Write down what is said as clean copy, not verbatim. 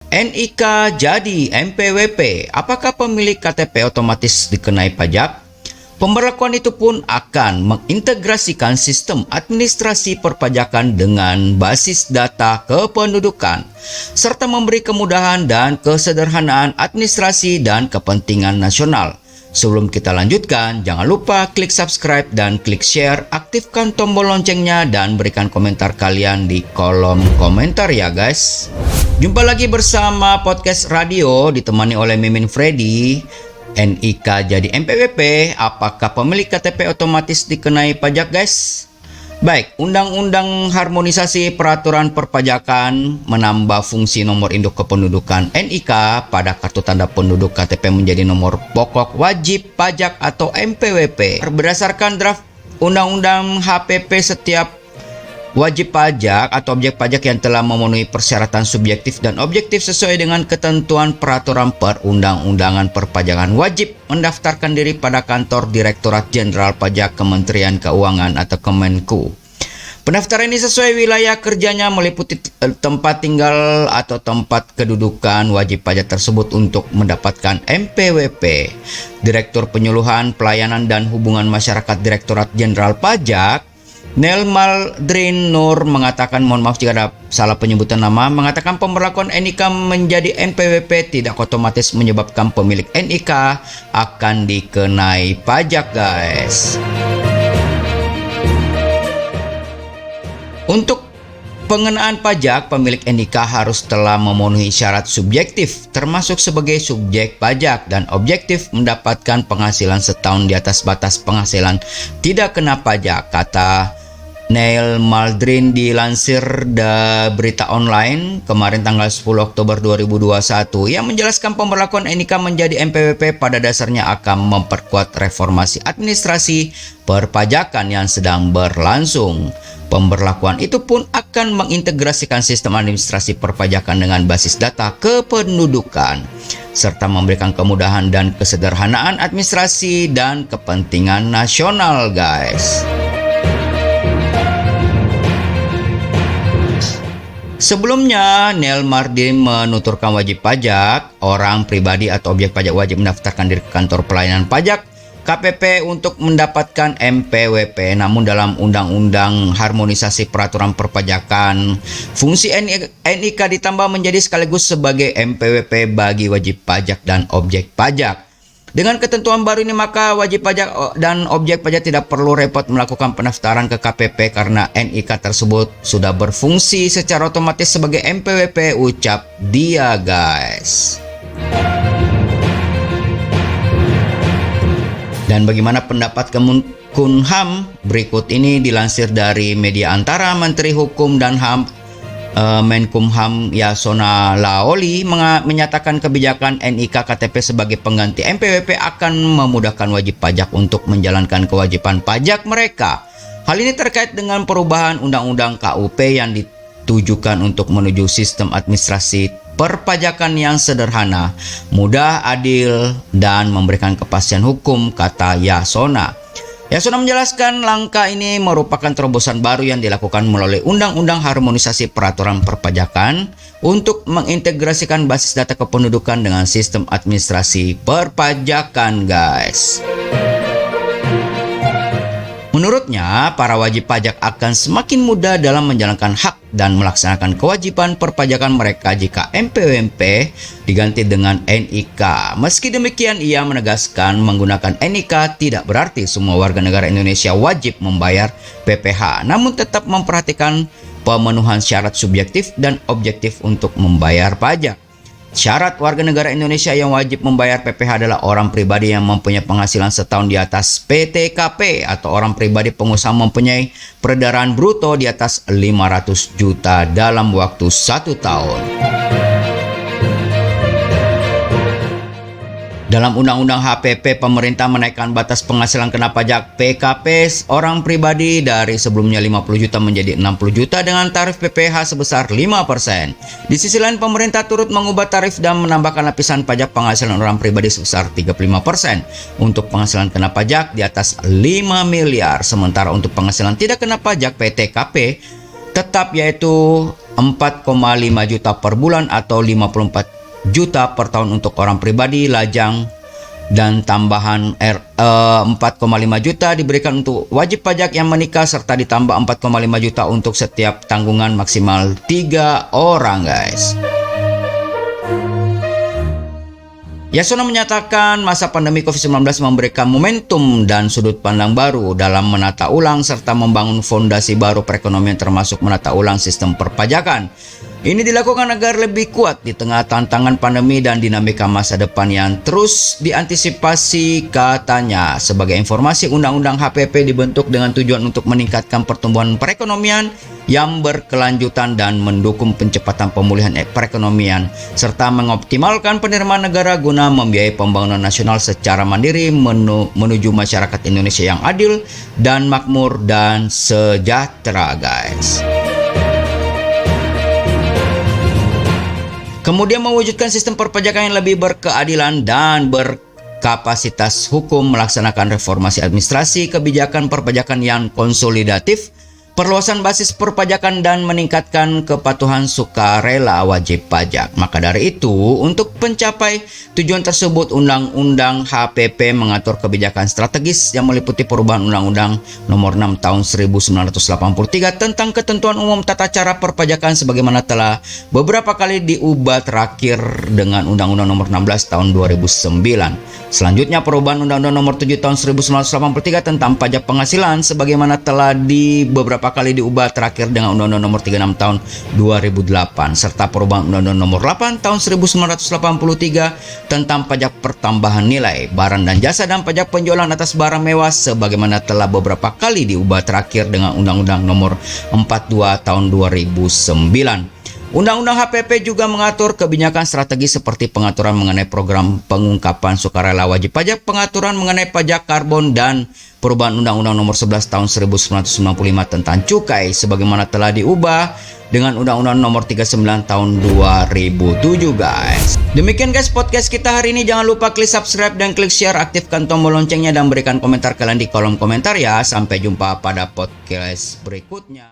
NIK jadi MPWP, apakah pemilik KTP otomatis dikenai pajak? Pemberlakuan itu pun akan mengintegrasikan sistem administrasi perpajakan dengan basis data kependudukan, serta memberi kemudahan dan kesederhanaan administrasi dan kepentingan nasional. Sebelum kita lanjutkan, jangan lupa klik subscribe dan klik share, aktifkan tombol loncengnya dan berikan komentar kalian di kolom komentar ya guys. Jumpa lagi bersama podcast radio ditemani oleh Mimin Freddy. NIK jadi MPWP, apakah pemilik KTP otomatis dikenai pajak guys? Baik, Undang-Undang Harmonisasi Peraturan Perpajakan menambah fungsi nomor induk kependudukan NIK pada kartu tanda penduduk KTP menjadi nomor pokok wajib pajak atau MPWP. Berdasarkan draft Undang-Undang HPP, setiap wajib pajak atau objek pajak yang telah memenuhi persyaratan subjektif dan objektif sesuai dengan ketentuan peraturan perundang-undangan perpajakan wajib mendaftarkan diri pada kantor Direktorat Jenderal Pajak Kementerian Keuangan atau Kemenku. Pendaftaran ini sesuai wilayah kerjanya, meliputi tempat tinggal atau tempat kedudukan wajib pajak tersebut untuk mendapatkan MPWP. Direktur Penyuluhan, Pelayanan dan Hubungan Masyarakat Direktorat Jenderal Pajak Nel Maldrin Nur mengatakan, mohon maaf jika ada salah penyebutan nama, mengatakan pemberlakuan NIK menjadi MPWP tidak otomatis menyebabkan pemilik NIK akan dikenai pajak guys. Untuk pengenaan pajak, pemilik NIK harus telah memenuhi syarat subjektif, termasuk sebagai subjek pajak dan objektif mendapatkan penghasilan setahun di atas batas penghasilan tidak kena pajak, kata Neil Maldrin dilansir dari berita online kemarin tanggal 10 Oktober 2021 yang menjelaskan pemberlakuan NIK menjadi MPWP pada dasarnya akan memperkuat reformasi administrasi perpajakan yang sedang berlangsung. Pemberlakuan itu pun akan mengintegrasikan sistem administrasi perpajakan dengan basis data kependudukan, serta memberikan kemudahan dan kesederhanaan administrasi dan kepentingan nasional guys. Sebelumnya, Neil Maldrin menuturkan wajib pajak, orang pribadi atau objek pajak wajib mendaftarkan diri ke kantor pelayanan pajak KPP untuk mendapatkan MPWP. Namun dalam Undang-Undang Harmonisasi Peraturan Perpajakan, fungsi NIK ditambah menjadi sekaligus sebagai MPWP bagi wajib pajak dan objek pajak. Dengan ketentuan baru ini, maka wajib pajak dan objek pajak tidak perlu repot melakukan pendaftaran ke KPP karena NIK tersebut sudah berfungsi secara otomatis sebagai MPWP, ucap dia guys. Dan bagaimana pendapat Kemenkumham? Berikut ini dilansir dari media antara. Menteri Hukum dan HAM Menkumham Yasona Laoli menyatakan kebijakan NIK KTP sebagai pengganti MPWP akan memudahkan wajib pajak untuk menjalankan kewajiban pajak mereka. Hal ini terkait dengan perubahan Undang-Undang KUP yang ditujukan untuk menuju sistem administrasi perpajakan yang sederhana, mudah, adil, dan memberikan kepastian hukum, kata Yasona. Yasona menjelaskan langkah ini merupakan terobosan baru yang dilakukan melalui Undang-Undang Harmonisasi Peraturan Perpajakan untuk mengintegrasikan basis data kependudukan dengan sistem administrasi perpajakan guys. Menurutnya, para wajib pajak akan semakin mudah dalam menjalankan hak dan melaksanakan kewajiban perpajakan mereka jika MPWP diganti dengan NIK. Meski demikian, ia menegaskan menggunakan NIK tidak berarti semua warga negara Indonesia wajib membayar PPh, namun tetap memperhatikan pemenuhan syarat subjektif dan objektif untuk membayar pajak. Syarat warga negara Indonesia yang wajib membayar PPh adalah orang pribadi yang mempunyai penghasilan setahun di atas PTKP atau orang pribadi pengusaha mempunyai peredaran bruto di atas 500 juta dalam waktu 1 tahun. Dalam Undang-Undang HPP, pemerintah menaikkan batas penghasilan kena pajak PKP orang pribadi dari sebelumnya 50 juta menjadi 60 juta dengan tarif PPh sebesar 5%. Di sisi lain, pemerintah turut mengubah tarif dan menambahkan lapisan pajak penghasilan orang pribadi sebesar 35% untuk penghasilan kena pajak di atas 5 miliar. Sementara untuk penghasilan tidak kena pajak PTKP tetap, yaitu 4,5 juta per bulan atau 54 juta per tahun untuk orang pribadi lajang, dan tambahan 4,5 juta diberikan untuk wajib pajak yang menikah, serta ditambah 4,5 juta untuk setiap tanggungan maksimal 3 orang, guys. Yasona menyatakan masa pandemi COVID-19 memberikan momentum dan sudut pandang baru dalam menata ulang serta membangun fondasi baru perekonomian, termasuk menata ulang sistem perpajakan. Ini dilakukan agar lebih kuat di tengah tantangan pandemi dan dinamika masa depan yang terus diantisipasi, katanya. Sebagai informasi, Undang-Undang HPP dibentuk dengan tujuan untuk meningkatkan pertumbuhan perekonomian yang berkelanjutan dan mendukung percepatan pemulihan perekonomian, serta mengoptimalkan penerimaan negara guna membiayai pembangunan nasional secara mandiri menuju masyarakat Indonesia yang adil dan makmur dan sejahtera, guys. Kemudian mewujudkan sistem perpajakan yang lebih berkeadilan dan berkapasitas hukum, melaksanakan reformasi administrasi, kebijakan perpajakan yang konsolidatif, perluasan basis perpajakan, dan meningkatkan kepatuhan sukarela wajib pajak. Maka dari itu, untuk mencapai tujuan tersebut, Undang-Undang HPP mengatur kebijakan strategis yang meliputi perubahan Undang-Undang Nomor 6 Tahun 1983 tentang ketentuan umum tata cara perpajakan sebagaimana telah beberapa kali diubah, terakhir dengan Undang-Undang Nomor 16 Tahun 2009. Selanjutnya, perubahan Undang-Undang Nomor 7 Tahun 1983 tentang pajak penghasilan sebagaimana telah beberapa kali diubah, terakhir dengan Undang-Undang Nomor 36 Tahun 2008, serta perubahan Undang-Undang Nomor 8 Tahun 1983 tentang pajak pertambahan nilai barang dan jasa dan pajak penjualan atas barang mewah sebagaimana telah beberapa kali diubah, terakhir dengan Undang-Undang Nomor 42 Tahun 2009. Undang-Undang HPP juga mengatur kebijakan strategis seperti pengaturan mengenai program pengungkapan sukarela wajib pajak, pengaturan mengenai pajak karbon, dan perubahan Undang-Undang Nomor 11 Tahun 1995 tentang cukai sebagaimana telah diubah dengan Undang-Undang Nomor 39 Tahun 2007, guys. Demikian, guys, podcast kita hari ini. Jangan lupa klik subscribe dan klik share, aktifkan tombol loncengnya, dan berikan komentar kalian di kolom komentar ya. Sampai jumpa pada podcast berikutnya.